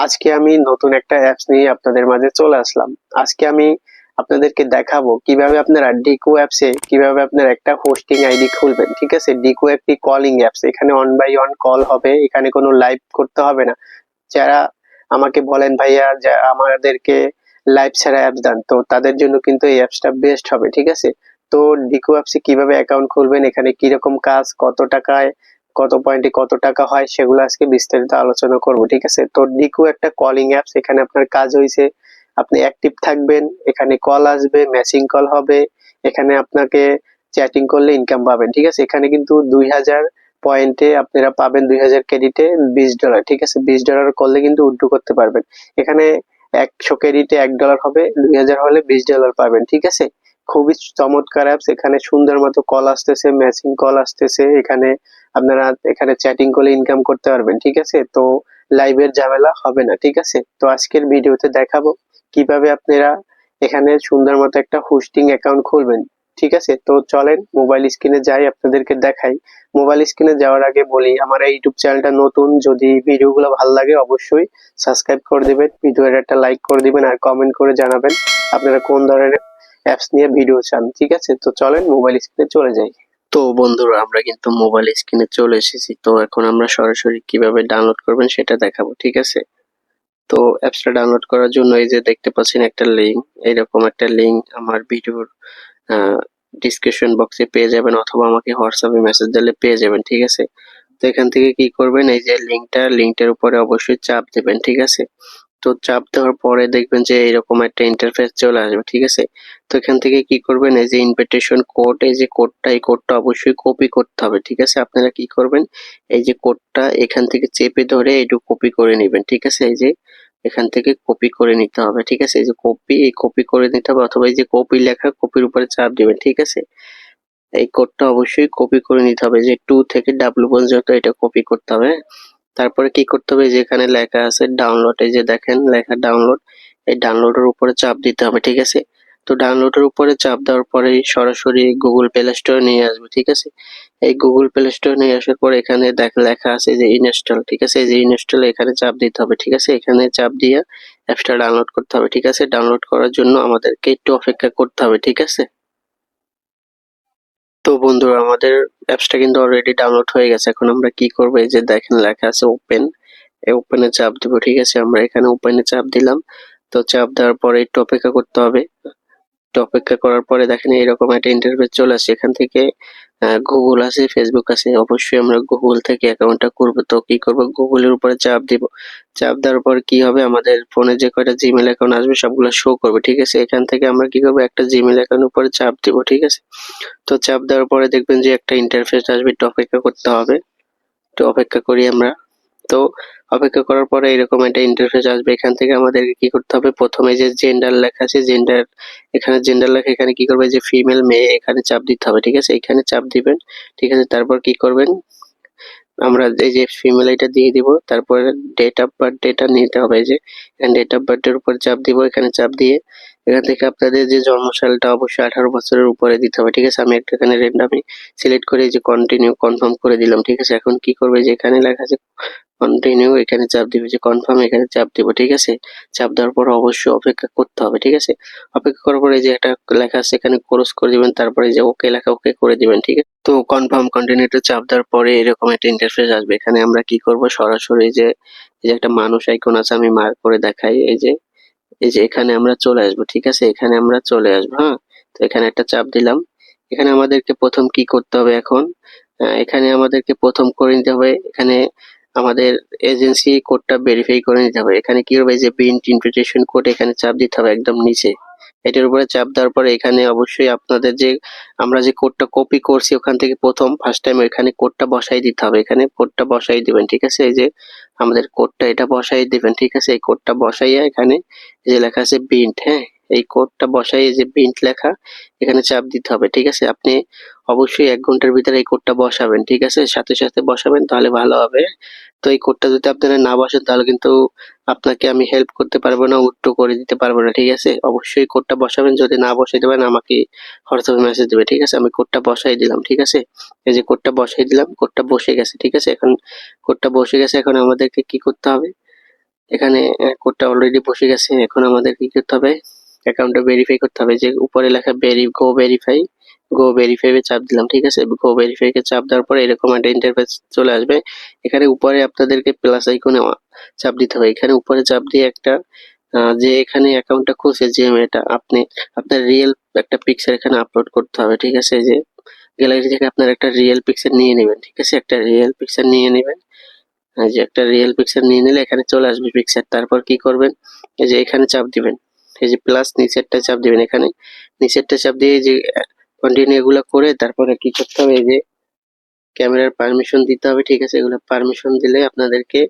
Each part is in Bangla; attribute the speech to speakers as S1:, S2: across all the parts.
S1: আজকে আমি নতুন একটা অ্যাপস নিয়ে আপনাদের মাঝে চলে আসলাম। আজকে আমি আপনাদেরকে দেখাবো কিভাবে আপনারা ডিকো অ্যাপসে কিভাবে আপনারা একটা হোস্টিং আইডি খুলবেন। ঠিক আছে, ডিকো একটি কলিং অ্যাপস, এখানে অন বাই ওয়ান কল হবে, এখানে কোনো লাইভ করতে হবে না। যারা আমাকে বলেন ভাইয়া যে আমাদেরকে লাইভ ছাড়া অ্যাপস দেন, তো তাদের জন্য কিন্তু এই অ্যাপসটা বেস্ট হবে। ঠিক আছে, তো ডিকো অ্যাপসে কিভাবে অ্যাকাউন্ট খুলবেন, এখানে কিরকম কাজ, কত টাকায় কত পয়েন্টে কত টাকা হয়, সেগুলো আজকে বিস্তারিত আলোচনা করব। ঠিক আছে, তো ডিকো একটা কলিং অ্যাপস, এখানে আপনার কাজ হয়েছে আপনি অ্যাক্টিভ থাকবেন, এখানে কল আসবে, ম্যাচিং কল হবে, এখানে আপনাকে চ্যাটিং করলে ইনকাম পাবেন। ঠিক আছে, এখানে কিন্তু 2000 পয়েন্টে আপনারা পাবেন 2000 ক্রেডিটে $20। ঠিক আছে, $20 করলে কিন্তু উইথড্র করতে পারবেন। এখানে 100 ক্রেডিটে $1 হবে, 2000 হলে $20 পাবেন। ঠিক আছে, খুবই চমৎকার অ্যাপস, এখানে সুন্দর মতো কল আসতেছে, ম্যাচিং কল আসতেছে, এখানে আপনারা এখানে চ্যাটিং করে ইনকাম করতে পারবেন। ঠিক আছে, তো লাইভের ঝামেলা হবে না। ঠিক আছে, তো আজকের ভিডিওতে দেখাবো কিভাবে আপনারা এখানে সুন্দর মতো একটা হোস্টিং অ্যাকাউন্ট খুলবেন। ঠিক আছে, তো চলেন মোবাইল স্ক্রিনে যাই, আপনাদেরকে দেখাই। মোবাইল স্ক্রিনে যাওয়ার আগে বলি, আমার এই ইউটিউব চ্যানেলটা নতুন, যদি ভিডিওগুলো ভালো লাগে অবশ্যই সাবস্ক্রাইব করে দিবেন, ভিডিওর একটা লাইক করে দিবেন, আর কমেন্ট করে জানাবেন আপনারা কোন ধরনের অ্যাপস নিয়ে ভিডিও চান। ঠিক আছে, তো চলেন মোবাইল স্ক্রিনে চলে যাই। তো বন্ধুরা, আমরা কিন্তু মোবাইল স্ক্রিনে চলে এসেছি। তো এখন আমরা সরাসরি কিভাবে ডাউনলোড করবেন সেটা দেখাবো। ঠিক আছে, তো অ্যাপসটা ডাউনলোড করার জন্য এই যে দেখতে পাচ্ছেন একটা লিঙ্ক, এইরকম একটা লিঙ্ক আমার ভিডিওর ডিসক্রিপশন বক্সে পেয়ে যাবেন, অথবা আমাকে হোয়াটসঅ্যাপে মেসেজ দিলে পেয়ে যাবেন। ঠিক আছে, তো এখান থেকে কি করবেন, এই যে লিঙ্কটার উপরে অবশ্যই চাপ দেবেন। ঠিক আছে, তো চাপ দেওয়ার পরে দেখবেন যে এরকম একটা ইন্টারফেস চলে আসবে। ঠিক আছে, তো এখান থেকে কি করবেন, এই যে ইনভিটেশন কোড, এই যে কোডটা, এই কোডটা অবশ্যই কপি করতে হবে। ঠিক আছে, আপনারা কি করবেন, এই যে কোডটা এখান থেকে চেপে ধরে একটু কপি করে নেবেন। ঠিক আছে, এই যে এখান থেকে কপি করে নিতে হবে। ঠিক আছে, এই যে কপি, এই কপি করে নিতে হবে, অথবা এই যে কপি লেখা, কপির উপরে চাপ দিবেন। ঠিক আছে, এই কোডটা অবশ্যই কপি করে নিতে হবে, যে 2 থেকে W পর্যন্ত এটা কপি করতে হবে। তারপরে কি করতে হবে, যেখানে লেখা আছে ডাউনলোড, এই যে দেখেন লেখা ডাউনলোড, এই ডাউনলোডের উপরে চাপ দিতে হবে। ঠিক আছে, তো ডাউনলোডের উপরে চাপ দেওয়ার পরে সরাসরি গুগল প্লে স্টোরে নিয়ে আসবে। ঠিক আছে, এই গুগল প্লে স্টোরে নিয়ে আসার পরে এখানে লেখা আছে যে ইনস্টল। ঠিক আছে, এই যে ইনস্টল, এখানে চাপ দিতে হবে। ঠিক আছে, এখানে চাপ দিয়ে অ্যাপসটা ডাউনলোড করতে হবে। ঠিক আছে, ডাউনলোড করার জন্য আমাদেরকে একটু অপেক্ষা করতে হবে। ঠিক আছে, তো বন্ধুরা, আমাদের অ্যাপসটা কিন্তু অলরেডি ডাউনলোড হয়ে গেছে। এখন আমরা কি করবো, এই যে দেখেন লেখা আছে ওপেন, এই ওপেনে চাপ দিব। ঠিক আছে, আমরা এখানে ওপেনে চাপ দিলাম। তো চাপ দেওয়ার পরে একটু অপেক্ষা করতে হবে। একটু অপেক্ষা করার পরে দেখেন এরকম একটা ইন্টারফেস চলে আসে। এখান থেকে গুগল আছে, ফেসবুক আছে, অবশ্যই আমরা গুগল থেকে অ্যাকাউন্টটা করবো। তো কি করবো, গুগলের উপরে চাপ দিব। চাপ দেওয়ার পর কি হবে, আমাদের ফোনে যে কয়টা জিমেল অ্যাকাউন্ট আসবে সবগুলো শো করবে। ঠিক আছে, এখান থেকে আমরা কি করবো, একটা জিমেল অ্যাকাউন্টের উপরে চাপ দিব। ঠিক আছে, তো চাপ দেওয়ার পরে দেখবেন যে একটা ইন্টারফেস আসবে, একটু অপেক্ষা করতে হবে। একটু অপেক্ষা করি আমরা। তো অপেক্ষা করার পরে এরকম একটা ইন্টারফেস আসবে। এখান থেকে আমাদেরকে কি করতে হবে, প্রথমে যে জেন্ডার লেখা আছে, জেন্ডার, এখানে জেন্ডার লেখা, এখানে কি করবে, যে ফিমেল মেয়ে, এখানে চাপ দিতে হবে। ঠিক আছে, এখানে চাপ দিবেন। ঠিক আছে, তারপর কি করবেন, আমরা এই যে ফিমেল এটা দিয়ে দিব, তারপরে ডেট অফ বার্থ ডেটা নিতে হবে। এই যে এখানে ডেট অফ বার্থ এর উপর চাপ দিব, এখানে চাপ দিয়ে এখান থেকে আপনাদের যে জন্মসালটা অবশ্যই 18 বছরের উপরে দিতে হবে। ঠিক আছে, আমি একটা এখানে র্যান্ডামলি সিলেক্ট করে এই যে কন্টিনিউ কনফার্ম করে দিলাম। ঠিক আছে, এখন কি করবে, যে এখানে লেখা আছে কন্টিনিউ, এখানে চাপ দিবে, যে কনফার্ম, এখানে চাপ দিব। ঠিক আছে, চাপ দেওয়ার পর অবশ্যই অপেক্ষা করতে হবে। ঠিক আছে, অপেক্ষা করার পরে যে একটা লেখা আছে এখানে ক্রস করে দিবেন, তারপরে যে ওকে লেখা, ওকে করে দিবেন। ঠিক আছে, তো কনফার্ম কন্টিনিউতে চাপ দেওয়ার পরে এরকম একটা ইন্টারফেস আসবে। এখানে আমরা কি করব, সরাসরি এই যে একটা মানুষ আইকন আছে, আমি মার্ক করে দেখাই, এই যে এখানে আমরা চলে আসবো। ঠিক আছে, এখানে আমরা চলে আসবো। হ্যাঁ, তো এখানে একটা চাপ দিলাম। এখানে আমাদেরকে প্রথম কি করতে হবে, এখন এখানে আমাদেরকে প্রথম করে নিতে হবে, এখানে আমাদের এজেন্সি কোডটা ভেরিফাই করে নিতে হবে। এখানে কি হবে, যে প্রিন্ট ইনভিটেশন কোড, এখানে চাপ দিতে হবে একদম নিচে। এটার উপরে চাপ দেওয়ার পরে এখানে অবশ্যই আপনাদের যে আমরা যে কোডটা কপি করছি ওখান থেকে প্রথম ফার্স্ট টাইম এখানে কোডটা বসাই দিতে হবে। এখানে কোডটা বসাই দিবেন। ঠিক আছে, এই যে আমাদের কোডটা এটা বসাই দিবেন। ঠিক আছে, এই কোডটা বসাইয়া এখানে এই যে লেখা আছে প্রিন্ট, হ্যাঁ, এই কোডটা বসাই, এই যে প্রিন্ট লেখা, এখানে চাপ দিতে হবে। ঠিক আছে, আপনি অবশ্যই 1 ঘন্টার ভিতরে এই কোডটা বসাবেন। ঠিক আছে, সাথে সাথে বসাবেন, তাহলে ভালো হবে। তো এই কোডটা যদি আপনারা না বসেন তাহলে কিন্তু আপনাকে আমি হেল্প করতে পারবো না, উইথড্র করে দিতে পারবো না। ঠিক আছে, অবশ্যই কোডটা বসাবেন, যদি না বসাইতে পারেন আমাকে হোয়াটসঅ্যাপে মেসেজ দিবে। ঠিক আছে, আমি কোডটা বসাই দিলাম। ঠিক আছে, এই যে কোডটা বসাই দিলাম, কোডটা বসে গেছে। ঠিক আছে, এখন কোডটা বসে গেছে, এখন আমাদেরকে কি করতে হবে, এখানে কোডটা অলরেডি বসে গেছে। এখন আমাদের কি করতে হবে, অ্যাকাউন্টটা ভেরিফাই করতে হবে। যে উপরে লেখা গো ভেরিফাই এ চাপ দিলাম, ঠিক আছে। গো ভেরিফাই কে চাপ দেওয়ার পরে এরকম একটা ইন্টারফেস চলে আসবে। এখানে উপরে আপনাদেরকে প্লাস আইকনে চাপ দিতে হবে। এখানে উপরে চাপ দিয়ে একটা যে এখানে অ্যাকাউন্টটা খুলছে যে মেয়েটা, আপনি আপনার রিয়েল একটা পিকচার এখানে আপলোড করতে হবে, ঠিক আছে। যে গ্যালারি থেকে আপনার একটা রিয়েল পিকচার নিয়ে নেবেন, ঠিক আছে। একটা রিয়েল পিকচার নিয়ে নেবেন। এই যে একটা রিয়েল পিকচার নিয়ে নিলে এখানে চলে আসবে পিকচার। তারপর কি করবেন, এই যে এখানে চাপ দিবেন, এই যে প্লাস নিচেরটা চাপ দিবেন। এখানে নিচেরটা চাপ দিয়ে এই যে কন্টিনিউ এগুলো করে তারপরে কি করতে হবে, এই যে ক্যামেরার পারমিশন দিতে হবে, ঠিক আছে। এগুলো পারমিশন দিলে আপনাদেরকে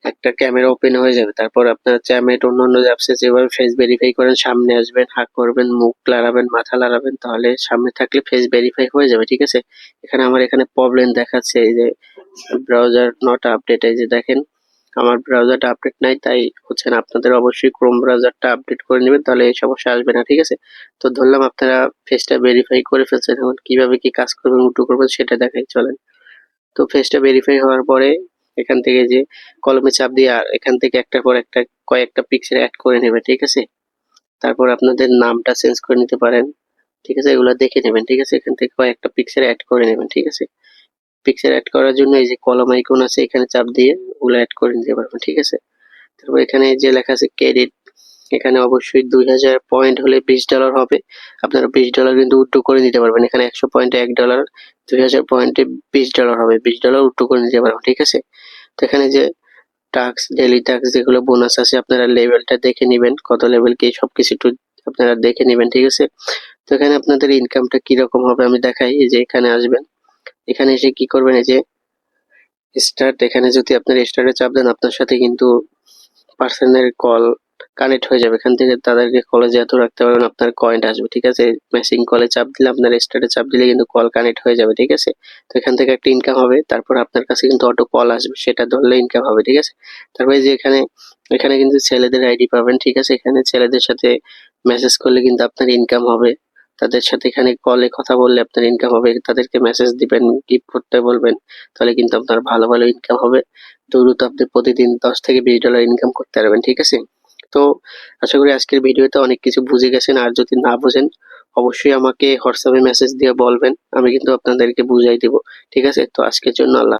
S1: একটা ক্যামেরা ওপেন হয়ে যাবে। তারপর আপনার চ্যামেট অন্যান্য অ্যাপসে যেভাবে ফেস ভেরিফাই করেন, সামনে আসবেন, হাত করবেন, মুখ লড়াবেন, মাথা লড়াবেন, তাহলে সামনে থাকলে ফেস ভেরিফাই হয়ে যাবে, ঠিক আছে। এখানে আমার এখানে প্রবলেম দেখাচ্ছে, এই যে ব্রাউজার নট আপডেট, এই যে দেখেন আমার ব্রাউজারটা আপডেট নাই, তাই হচ্ছে না। আপনাদের অবশ্যই ক্রোম ব্রাউজারটা আপডেট করে নেবেন, তাহলে এই সমস্যা আসবে না, ঠিক আছে। তো ধরলাম আপনারা ফেসটা ভেরিফাই করে ফেলছেন, এখন কিভাবে কি কাজ করবেন উল্টো করবেন সেটা দেখাই, চলেন। তো ফেসটা ভেরিফাই হওয়ার পরে এখান থেকে যে কলমে চাপ দিয়ে আর এখান থেকে একটার পর একটা কয়েকটা পিক্সেল অ্যাড করে নেবে, ঠিক আছে। তারপর আপনাদের নামটা চেঞ্জ করে নিতে পারেন, ঠিক আছে। এগুলো দেখে নেবেন, ঠিক আছে। এখান থেকে কয়েকটা পিক্সেল অ্যাড করে নেবেন, ঠিক আছে। পিক্সেল অ্যাড করার জন্য এই যে কলম আইকন আছে, এখানে চাপ দিয়ে ওগুলো অ্যাড করে নিতে পারবেন, ঠিক আছে। তারপর এখানে যে লেখা আছে ক্রেডিট, এখানে অবশ্যই 2000 পয়েন্ট হলে $20 হবে। আপনারা $20 কিন্তু উইথড্র করে নিতে পারবেন। এখানে 100 পয়েন্টে $1, 2000 পয়েন্টে $20 হবে। $20 উইথড্র করে নিতে পারবেন, ঠিক আছে। তো এখানে যে টাস্ক, ডেইলি টাস্ক যেগুলো বোনাস আছে, আপনারা লেভেলটা দেখে নিবেন, কত লেভেল কি সবকিছু একটু আপনারা দেখে নিবেন, ঠিক আছে। তো এখানে আপনাদের ইনকামটা কিরকম হবে আমি দেখাই। এই যে এখানে আসবেন, এখানে এসে কি করবেন, এই যে স্টার্ট, এখানে যদি আপনার স্টার্টে চাপ দেন আপনার সাথে কিন্তু পার্সনের কল কানেক্ট হয়ে যাবে। এখান থেকে তাদেরকে কলে যেহেতু রাখতে পারবেন, আপনার কয়েন আসবে, ঠিক আছে। মেসিং কলে চাপ দিলে আপনার স্টার্টে চাপ দিলে কিন্তু কল কানেক্ট হয়ে যাবে, ঠিক আছে। তো এখান থেকে একটা ইনকাম হবে। তারপর আপনার কাছে কিন্তু অটো কল আসবে, সেটা ধরলে ইনকাম হবে, ঠিক আছে। তারপরে যে এখানে এখানে কিন্তু ছেলেদের আইডি পাবেন, ঠিক আছে। এখানে ছেলেদের সাথে মেসেজ করলে কিন্তু আপনার ইনকাম হবে। তাদের সাথে এখানে কলে কথা বললে আপনার ইনকাম হবে। তাদেরকে মেসেজ দিবেন, গিফট করতে বলবেন, তাহলে কিন্তু আপনার ভালো ভালো ইনকাম হবে। দ্রুত আপনি প্রতিদিন $10 থেকে $20 ইনকাম করতে পারবেন, ঠিক আছে। তো আশা করি আজকের ভিডিওতে অনেক কিছু বুঝে গেছেন। আর যদি না বুঝেন অবশ্যই আমাকে হোয়াটসঅ্যাপে মেসেজ দিয়ে বলবেন, আমি কিন্তু আপনাদেরকে বুঝাই দিব, ঠিক আছে। তো আজকের জন্য আল্লাহ।